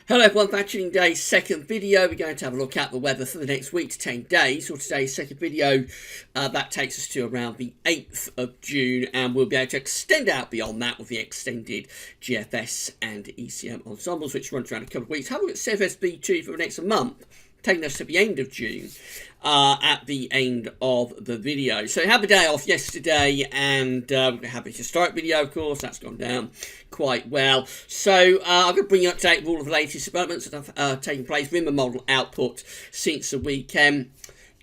Hello everyone, for today's second video, we're going to have a look at the weather for the next week to 10 days. So today's second video, that takes us to around the 8th of June, and we'll be able to extend out beyond that with the extended GFS and ECM ensembles, which runs around a couple of weeks. Have a look at CFSB2 for the next month, taking us to the end of June. At the end of the video. So I had the day off yesterday, and we have a historic video, of course. That's gone down quite well. So I'm going to bring you up to date with all of the latest developments that have taken place within the model output since the weekend.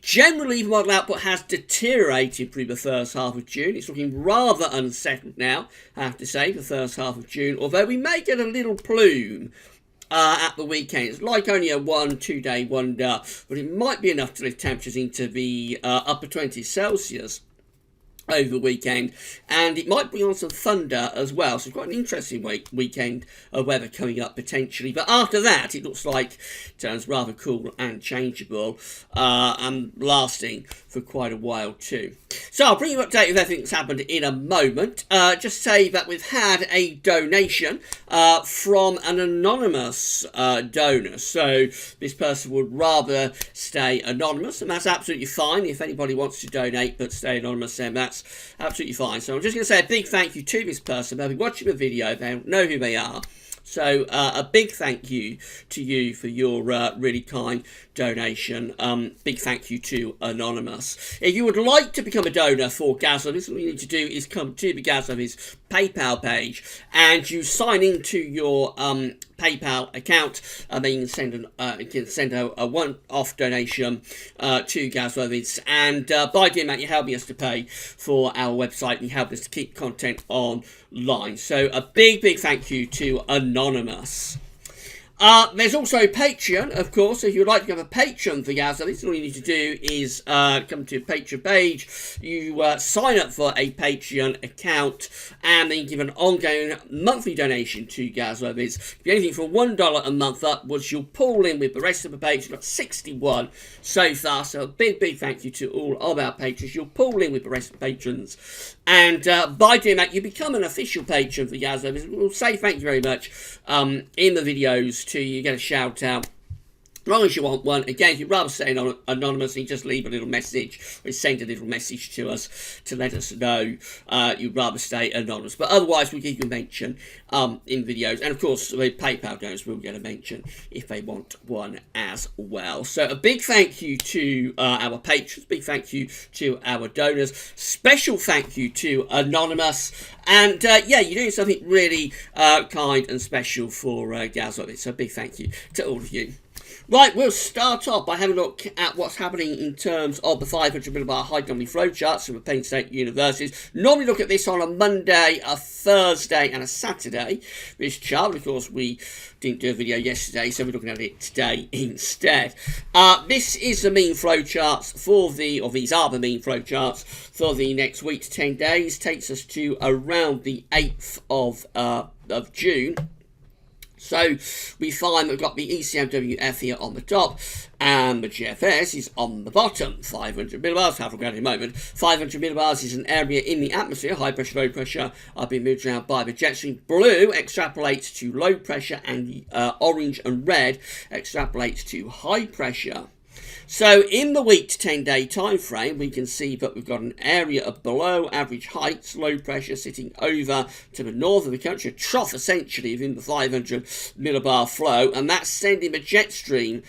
Generally, the model output has deteriorated through the first half of June. It's looking rather unsettled now, I have to say, the first half of June, although we may get a little plume at the weekend. It's like only a 1-2 day wonder, but it might be enough to lift temperatures into the upper 20s Celsius over the weekend, and it might bring on some thunder as well. So it's quite an interesting weekend of weather coming up potentially. But after that, it looks like it turns rather cool and changeable, and lasting for quite a while too. So I'll bring you up to date with everything that's happened in a moment. Just say that we've had a donation from an anonymous donor. So this person would rather stay anonymous, and that's absolutely fine. If anybody wants to donate but stay anonymous, then that's absolutely fine. So I'm just going to say a big thank you to this person. They'll be watching the video. They'll know who they are. So a big thank you to you for your really kind donation. Big thank you to Anonymous. If you would like to become a donor for Gaz Lovers, all you need to do is come to the Gaz Lovers PayPal page, and you sign into your PayPal account, and then you can send a one-off donation to Gaz Lovers. And by doing that, you're helping us to pay for our website, and you help us to keep content online. So a big thank you to Anonymous. There's also Patreon, of course. So if you'd like to become a patron for Gaz Lovers, all you need to do is come to a Patreon page. You sign up for a Patreon account, and then you give an ongoing monthly donation to Gaz Lovers. Anything from $1 a month upwards, you'll pull in with the rest of the page. You've got 61 so far. So a big thank you to all of our patrons. You'll pull in with the rest of the patrons. And by doing that, you become an official patron for Gaz Lovers. We'll say thank you very much in the videos to you. Get a shout out. As long as you want one. Again, if you'd rather stay anonymously, just leave a little message or send a little message to us to let us know you'd rather stay anonymous. But otherwise, we'll give you a mention in videos. And of course, the PayPal donors will get a mention if they want one as well. So a big thank you to our patrons. Big thank you to our donors. Special thank you to Anonymous. And yeah, you're doing something really kind and special for Gaz Lovers. So a big thank you to all of you. Right, we'll start off by having a look at what's happening in terms of the 500 millibar high anomaly flowcharts from the Penn State Universities. Normally look at this on a Monday, a Thursday and a Saturday, this chart. But of course, we didn't do a video yesterday, so we're looking at it today instead. This is the mean flowcharts for or these are the mean flowcharts for the next week to 10 days. Takes us to around the 8th of June. So we find we've got the ECMWF here on the top, and the GFS is on the bottom. 500 millibars, have a look at it in a moment. 500 millibars is an area in the atmosphere, high pressure, low pressure, are being moved around by the jet stream. Blue extrapolates to low pressure, and the orange and red extrapolates to high pressure. So in the week to 10 day time frame, we can see that we've got an area of below average heights, low pressure sitting over to the north of the country, a trough essentially within the 500 millibar flow, and that's sending the jet stream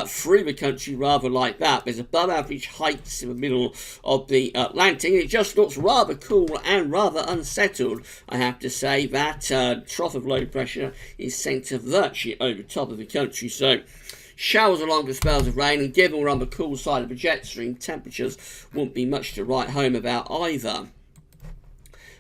through the country rather like that. There's above average heights in the middle of the Atlantic. It just looks rather cool and rather unsettled, I have to say. That trough of low pressure is sent virtually over top of the country. So showers along with spells of rain, and given we're on the cool side of the jet stream, temperatures won't be much to write home about either.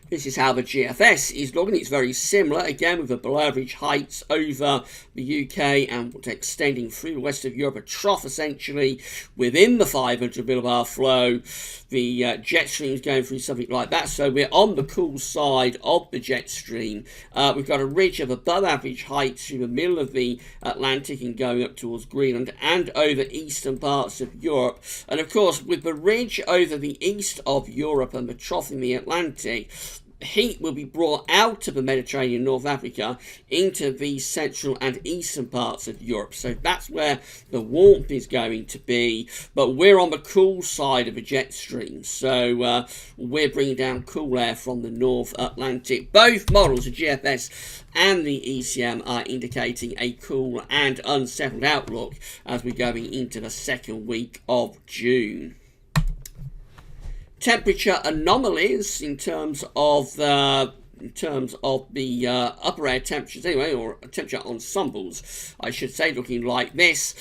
This is how the GFS is looking. It's very similar, again, with the below average heights over the UK and extending through the west of Europe, a trough essentially within the 500 millibar flow. The jet stream is going through something like that, so we're on the cool side of the jet stream. We've got a ridge of above average heights through the middle of the Atlantic and going up towards Greenland and over eastern parts of Europe. And of course, with the ridge over the east of Europe and the trough in the Atlantic, heat will be brought out of the Mediterranean, North Africa, into the central and eastern parts of Europe. So that's where the warmth is going to be. But we're on the cool side of the jet stream. So we're bringing down cool air from the North Atlantic. Both models, the GFS and the ECM, are indicating a cool and unsettled outlook as we're going into the second week of June. Temperature anomalies in terms of the upper air temperatures anyway, or temperature ensembles, I should say, looking like this.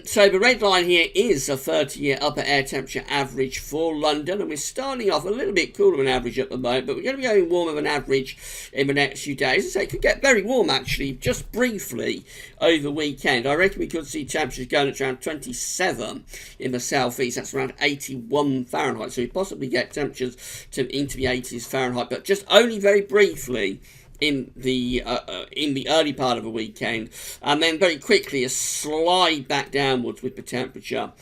So the red line here is a 30-year upper air temperature average for London, and we're starting off a little bit cooler than average at the moment, but we're going to be going warmer than average in the next few days. As I say, it could get very warm actually, just briefly over the weekend. I reckon we could see temperatures going at around 27 in the southeast. That's around 81 Fahrenheit. So we possibly get temperatures into the 80s Fahrenheit, but just only very briefly in the early part of the weekend, and then very quickly a slide back downwards with the temperature,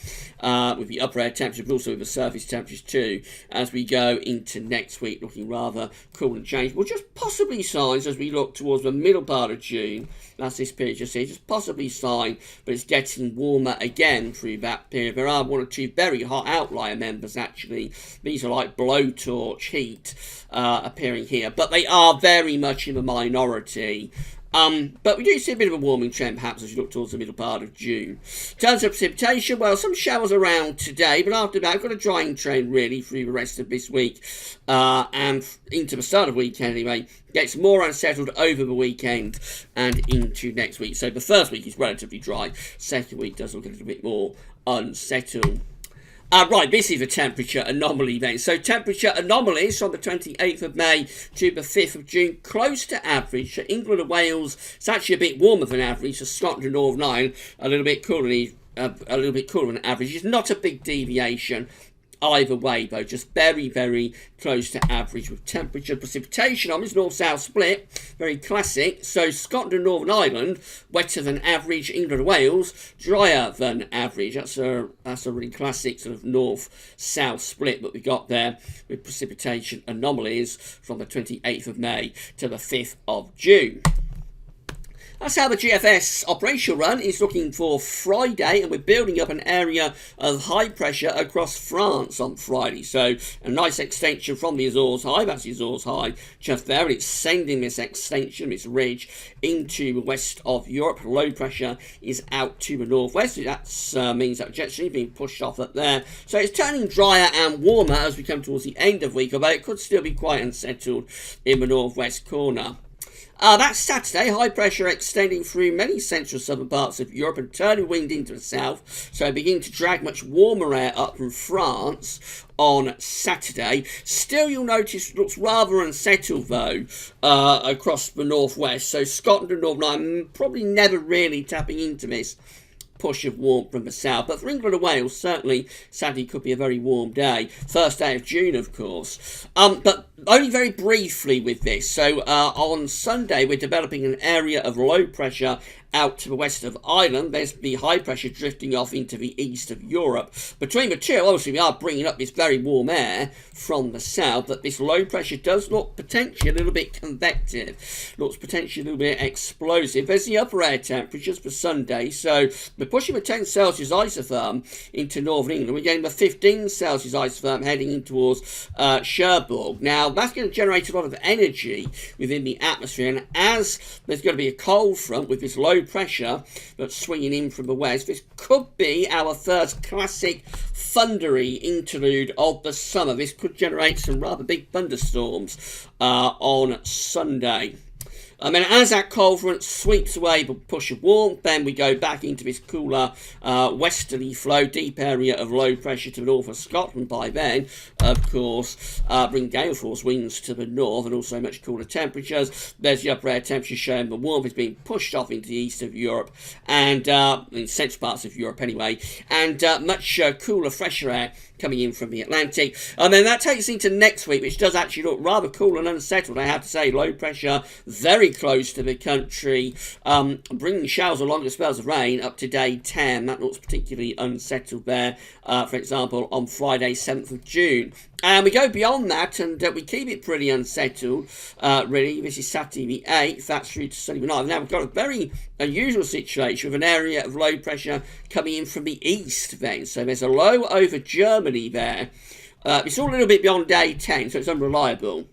with the upper air temperature, but also with the surface temperatures too, as we go into next week, looking rather cool and changeable. Just possibly signs as we look towards the middle part of June. That's this period you see, just possibly sign, but it's getting warmer again through that period. There are one or two very hot outlier members actually. These are like blowtorch heat appearing here, but they are very much in the minority. But we do see a bit of a warming trend perhaps as you look towards the middle part of June. In terms of precipitation, well, some showers around today, but after that, I've got a drying trend really through the rest of this week and into the start of the weekend anyway. Gets more unsettled over the weekend and into next week. So the first week is relatively dry. Second week does look a little bit more unsettled. Right, this is a temperature anomaly then. So temperature anomalies from the 28th of May to the 5th of June, close to average. For England and Wales, it's actually a bit warmer than average. For Scotland and Northern Ireland, a little bit cooler than average. It's not a big deviation either way, though, just very, very close to average with temperature. Precipitation on this north-south split, very classic. So Scotland and Northern Ireland, wetter than average. England and Wales, drier than average. That's a really classic sort of north-south split that we got there with precipitation anomalies from the 28th of May to the 5th of June. That's how the GFS operational run is looking for Friday, and we're building up an area of high pressure across France on Friday. So a nice extension from the Azores High, that's the Azores High just there, and it's sending this extension, this ridge, into the west of Europe. Low pressure is out to the northwest. That means that jet stream being pushed off up there. So it's turning drier and warmer as we come towards the end of the week, although it could still be quite unsettled in the northwest corner. That's Saturday, high pressure extending through many central southern parts of Europe and turning wind into the south, so beginning to drag much warmer air up from France on Saturday. Still, you'll notice it looks rather unsettled though across the northwest, so Scotland and Northern Ireland probably never really tapping into this push of warmth from the south, but for England and Wales certainly Saturday could be a very warm day, first day of June of course, but only very briefly with this. So on Sunday we're developing an area of low pressure out to the west of Ireland. There's the high pressure drifting off into the east of Europe. Between the two, obviously we are bringing up this very warm air from the south, but this low pressure does look potentially a little bit convective, looks potentially a little bit explosive. There's the upper air temperatures for Sunday, so we're pushing the 10 Celsius isotherm into northern England. We're getting the 15 Celsius isotherm heading in towards Cherbourg. Now that's going to generate a lot of energy within the atmosphere, and as there's going to be a cold front with this low pressure that's swinging in from the west, this could be our first classic thundery interlude of the summer. This could generate some rather big thunderstorms on Sunday. And as that cold front sweeps away the push of warmth, then we go back into this cooler westerly flow, deep area of low pressure to the north of Scotland by then, of course, bring gale force winds to the north and also much cooler temperatures. There's the upper air temperature showing the warmth is being pushed off into the east of Europe and in central parts of Europe anyway, and much cooler, fresher air coming in from the Atlantic. And then that takes us into next week, which does actually look rather cool and unsettled, I have to say. Low pressure very close to the country, bringing showers along with spells of rain up to day 10. That looks particularly unsettled there. For example, on Friday 7th of June, And we go beyond that, and we keep it pretty unsettled, really. This is Saturday the 8th, that's through to Sunday night. Now, we've got a very unusual situation with an area of low pressure coming in from the east then. So there's a low over Germany there. It's all a little bit beyond day 10, so it's unreliable.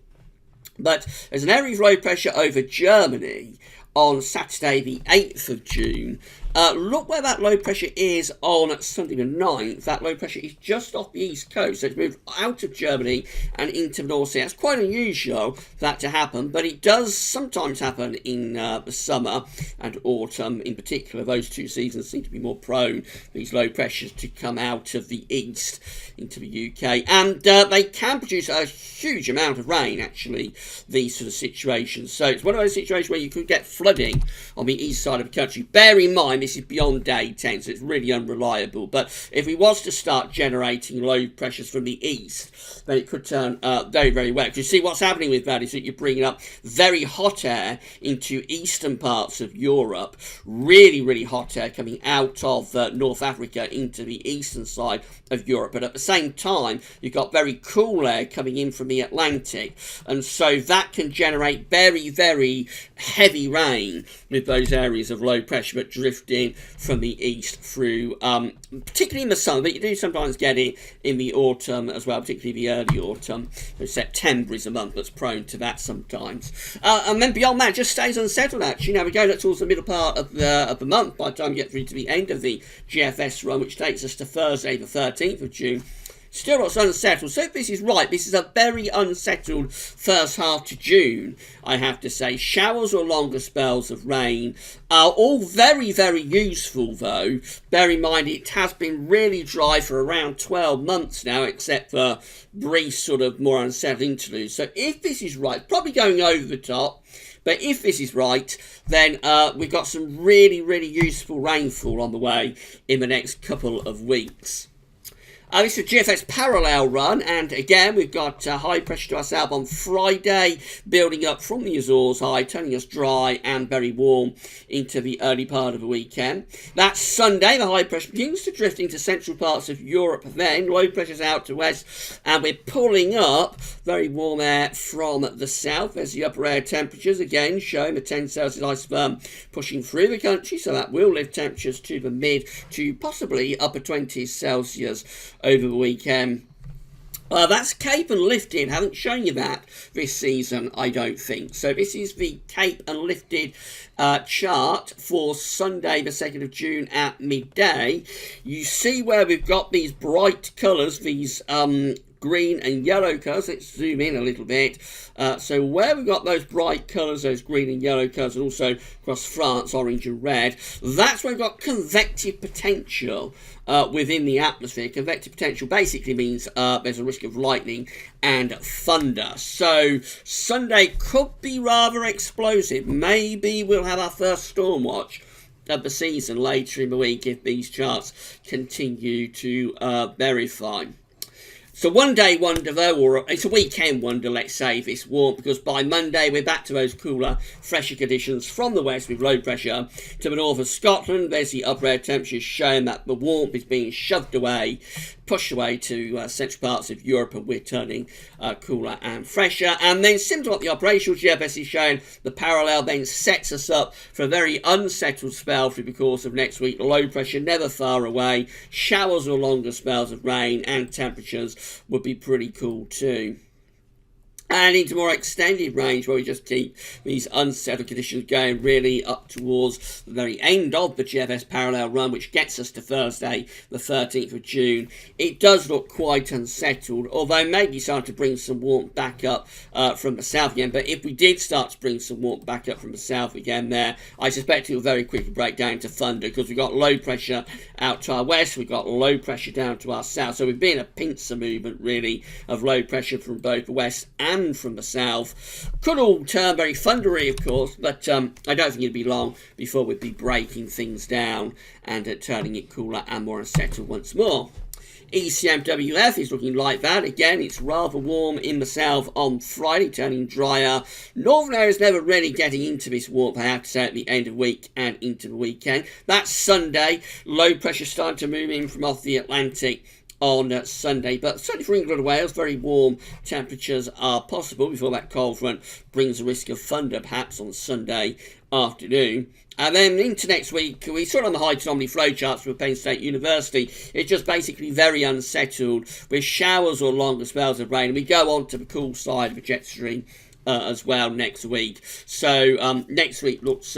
But there's an area of low pressure over Germany on Saturday the 8th of June. Look where that low pressure is on Sunday the 9th. That low pressure is just off the east coast, so it's moved out of Germany and into the North Sea. That's quite unusual for that to happen, but it does sometimes happen in the summer and autumn in particular. Those two seasons seem to be more prone for these low pressures to come out of the east into the UK, and they can produce a huge amount of rain, actually, these sort of situations. So it's one of those situations where you could get flooding on the east side of the country. Bear in mind, this is beyond day 10, so it's really unreliable. But if we was to start generating low pressures from the east, then it could turn very, very wet. You see what's happening with that is that you're bringing up very hot air into eastern parts of Europe. Really, really hot air coming out of North Africa into the eastern side of Europe. But at the same time, you've got very cool air coming in from the Atlantic. And so that can generate very, very heavy rain with those areas of low pressure that drift in from the east through, particularly in the summer, but you do sometimes get it in the autumn as well, particularly the early autumn. So September is a month that's prone to that sometimes. And then beyond that, it just stays unsettled, actually. Now, we go towards the middle part of the month by the time we get through to the end of the GFS run, which takes us to Thursday, the 13th of June. Still not so unsettled. So if this is right, this is a very unsettled first half to June, I have to say. Showers or longer spells of rain are all very, very useful, though. Bear in mind, it has been really dry for around 12 months now, except for brief sort of more unsettled interludes. So if this is right, probably going over the top, but if this is right, then we've got some really, really useful rainfall on the way in the next couple of weeks. This is a GFS parallel run, and again we've got high pressure to our south on Friday, building up from the Azores high, turning us dry and very warm into the early part of the weekend. That Sunday, the high pressure begins to drift into central parts of Europe then, low pressure's out to west, and we're pulling up very warm air from the south. There's the upper air temperatures, again showing the 10 Celsius isotherm pushing through the country, so that will lift temperatures to the mid to possibly upper 20s Celsius over the weekend. That's Cape and lifted. Haven't shown you that this season, I don't think. So this is the Cape and lifted chart for Sunday the 2nd of June at midday. You see where we've got these bright colours, these green and yellow colours. Let's zoom in a little bit. So where we've got those bright colours, those green and yellow colours, and also across France, orange and red, that's where we've got convective potential within the atmosphere. Convective potential basically means there's a risk of lightning and thunder. So Sunday could be rather explosive. Maybe we'll have our first storm watch of the season later in the week if these charts continue to verify. So one day wonder though, or it's a weekend wonder, let's say, if it's warm, because by Monday we're back to those cooler, fresher conditions from the west with low pressure to the north of Scotland. There's the upper air temperatures showing that the warmth is being shoved away, pushed away to central parts of Europe, and we're turning cooler and fresher. And then similar to what the operational GFS is showing, the parallel then sets us up for a very unsettled spell through the course of next week. Low pressure never far away, showers or longer spells of rain, and temperatures would be pretty cool too. And into more extended range where we just keep these unsettled conditions going really up towards the very end of the GFS parallel run, which gets us to Thursday the 13th of June. It does look quite unsettled, although maybe starting to bring some warmth back up from the south again. But if we did start to bring some warmth back up from the south again there, I suspect it will very quickly break down to thunder, because we've got low pressure out to our west, we've got low pressure down to our south. So we've been a pincer movement really of low pressure from both the west and from the south. Could all turn very thundery, of course, but I don't think it'd be long before we'd be breaking things down and turning it cooler and more unsettled once more. ECMWF is looking like that. Again, it's rather warm in the south on Friday, turning drier. Northern areas never really getting into this warmth, I have to say, at the end of the week and into the weekend. That's Sunday. Low pressure starting to move in from off the Atlantic on Sunday. But certainly for England and Wales, very warm temperatures are possible before that cold front brings the risk of thunder perhaps on Sunday afternoon. And then into next week, we saw it on the high anomaly flowcharts from Penn State University. It's just basically very unsettled with showers or longer spells of rain. And we go on to the cool side of the jet stream as well next week. So next week looks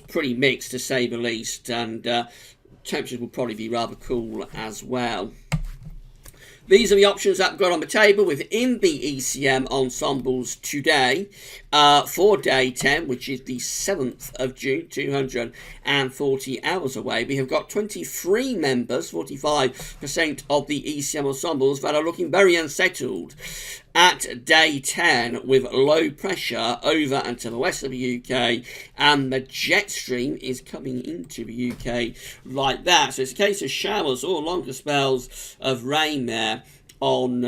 pretty mixed to say the least, and temperatures will probably be rather cool as well. These are the options that we've got on the table within the ECM ensembles today for day 10, which is the 7th of June, 240 hours away. We have got 23 members, 45% of the ECM ensembles that are looking very unsettled at day 10 with low pressure over and to the west of the UK, and the jet stream is coming into the UK like that. So it's a case of showers or longer spells of rain there on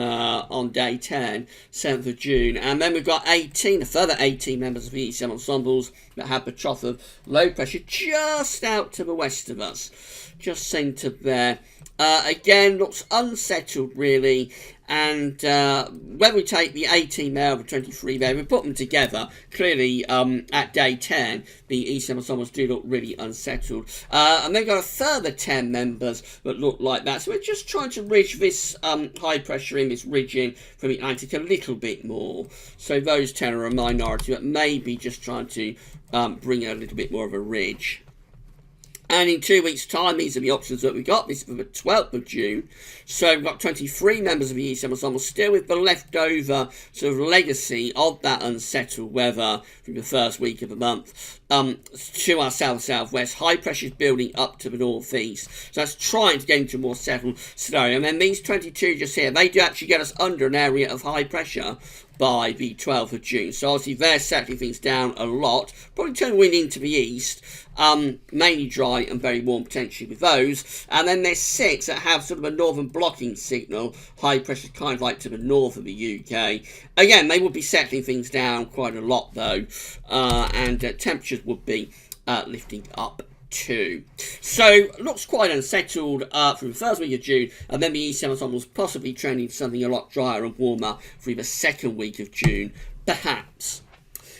day 10, 7th of June. And then we've got a further 18 members of the ECM ensembles that have the trough of low pressure just out to the west of us, just centred there. Again, looks unsettled really, and when we take the 18 there and the 23 there, we put them together, clearly at day 10, the ECM ensembles do look really unsettled. And then got a further 10 members that look like that. So we're just trying to ridge this high pressure in, this ridging from the Atlantic a little bit more. So those 10 are a minority, but maybe just trying to bring a little bit more of a ridge. And in 2 weeks' time, these are the options that we got. This is for the 12th of June. So we've got 23 members of the ECM ensemble still with the leftover sort of legacy of that unsettled weather from the first week of the month to our south-southwest. High pressures building up to the northeast. So that's trying to get into a more settled scenario. And then these 22 just here, they do actually get us under an area of high pressure by the 12th of June. So obviously they're settling things down a lot. Probably turn wind into the east. Mainly dry and very warm potentially with those. And then there's 6 that have sort of a northern blocking signal. High pressure kind of like to the north of the UK. Again, they would be settling things down quite a lot though. And temperatures would be lifting up too. So looks quite unsettled through the first week of June, and then the ECM ensembles possibly trending to something a lot drier and warmer through the second week of June, perhaps.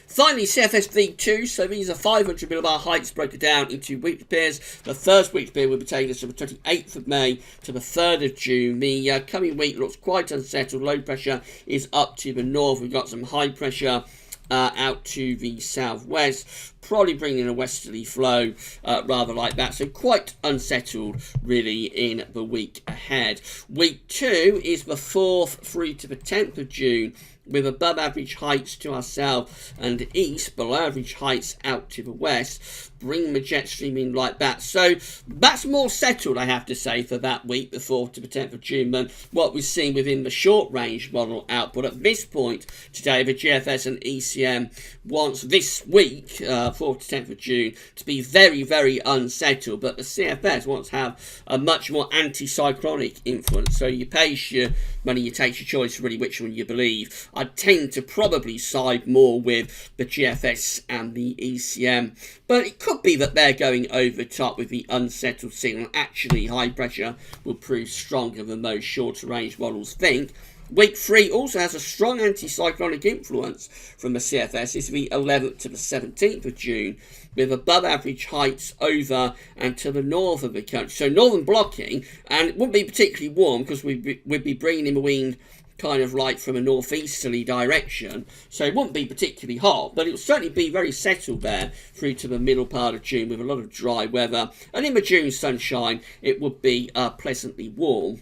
Finally, CFS V2, so these are 500 millibar heights broken down into weekly pairs. The first week's pair will be taking us from the 28th of May to the 3rd of June. The coming week looks quite unsettled. Low pressure is up to the north. We've got some high pressure out to the southwest, probably bringing a westerly flow rather like that. So quite unsettled really in the week ahead. Week 2 is the 4th through to the 10th of June, with above average heights to our south and east, below average heights out to the west, bring the jet stream in like that. So that's more settled, I have to say, for that week, the 4th to the 10th of June, than what we've seen within the short range model output. At this point today, the GFS and ECM wants this week, 4th to 10th of June, to be very, very unsettled, but the CFS wants to have a much more anticyclonic influence. So you pace your money, you take your choice really which one you believe. I tend to probably side more with the GFS and the ECM, but it could be that they're going over top with the unsettled signal. Actually, high pressure will prove stronger than those shorter range models think. Week 3 also has a strong anticyclonic influence from the CFS. This will be 11th to the 17th of June, with above average heights over and to the north of the country. So northern blocking, and it wouldn't be particularly warm because we'd be bringing in the wind kind of like from a northeasterly direction, so it wouldn't be particularly hot, but it will certainly be very settled there through to the middle part of June with a lot of dry weather, and in the June sunshine it would be pleasantly warm.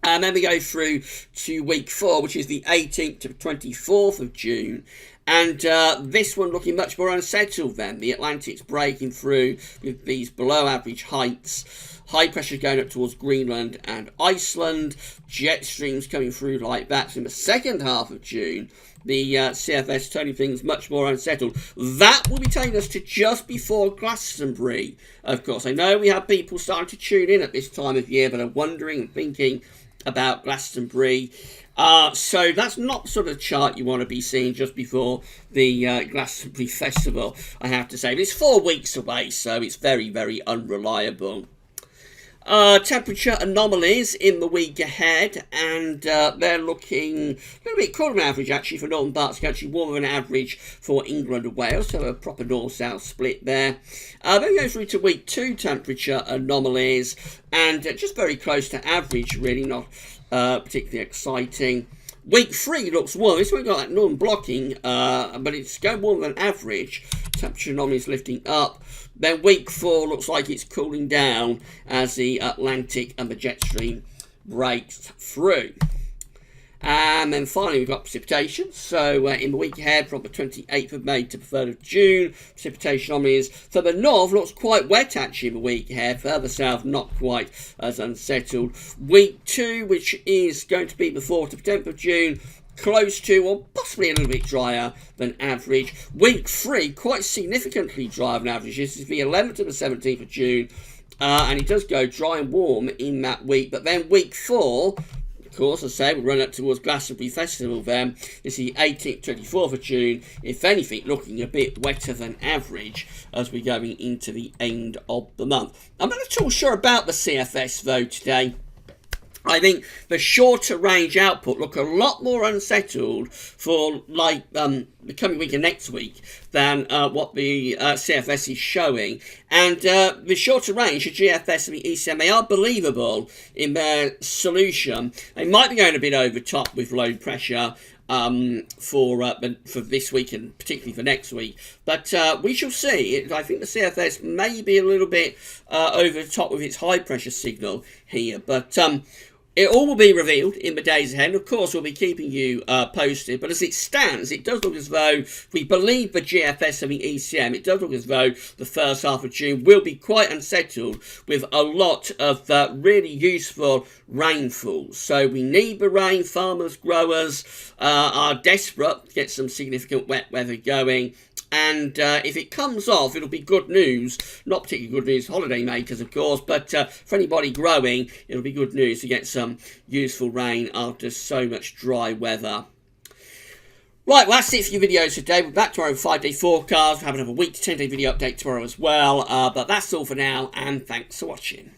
And then we go through to week 4, which is the 18th to the 24th of June. And this one looking much more unsettled then. The Atlantic's breaking through with these below average heights. High pressure going up towards Greenland and Iceland. Jet streams coming through like that. So in the second half of June, the CFS turning things much more unsettled. That will be taking us to just before Glastonbury, of course. I know we have people starting to tune in at this time of year that are wondering and thinking about Glastonbury. So that's not the sort of chart you want to be seeing just before the Glastonbury Festival, I have to say. But it's 4 weeks away, so it's very, very unreliable. Temperature anomalies in the week ahead, and they're looking a little bit cooler than average actually for northern parts, actually warmer than average for England and Wales, so a proper north-south split there. Then we go through to week 2 temperature anomalies, and just very close to average, really not particularly exciting. Week 3 looks warm. It's only got that northern blocking, but it's going warmer than average. Temperature anomalies lifting up. Then week 4 looks like it's cooling down as the Atlantic and the jet stream breaks through. And then finally we've got precipitation. So in the week ahead from the 28th of May to the 3rd of June, precipitation anomalies for the north looks quite wet actually in the week ahead. Further south not quite as unsettled. Week 2, which is going to be the 4th to the 10th of June, close to or possibly a little bit drier than average. Week 3 quite significantly drier than average. This is the 11th to the 17th of June, and it does go dry and warm in that week. But then week 4, of course, as I say, we'll run up towards Glastonbury Festival then. It's the 18th, 24th of June. If anything, looking a bit wetter than average as we're going into the end of the month. I'm not at all sure about the CFS though today. I think the shorter range output look a lot more unsettled for like the coming week and next week than what the CFS is showing. And the shorter range, the GFS and the ECM, they are believable in their solution. They might be going a bit over top with low pressure for this week and particularly for next week. But we shall see. I think the CFS may be a little bit over the top with its high pressure signal here. But it all will be revealed in the days ahead. Of course, we'll be keeping you posted. But as it stands, it does look as though, if we believe the GFS and the ECM, it does look as though the first half of June will be quite unsettled with a lot of really useful rainfalls. So we need the rain. Farmers, growers are desperate to get some significant wet weather going. And if it comes off, it'll be good news. Not particularly good news for holiday makers, of course, but for anybody growing, it'll be good news to get some useful rain after so much dry weather. Right, well, that's it for your videos today. We're back tomorrow with 5-day forecast. We'll have another week to 10-day video update tomorrow as well. But that's all for now, and thanks for watching.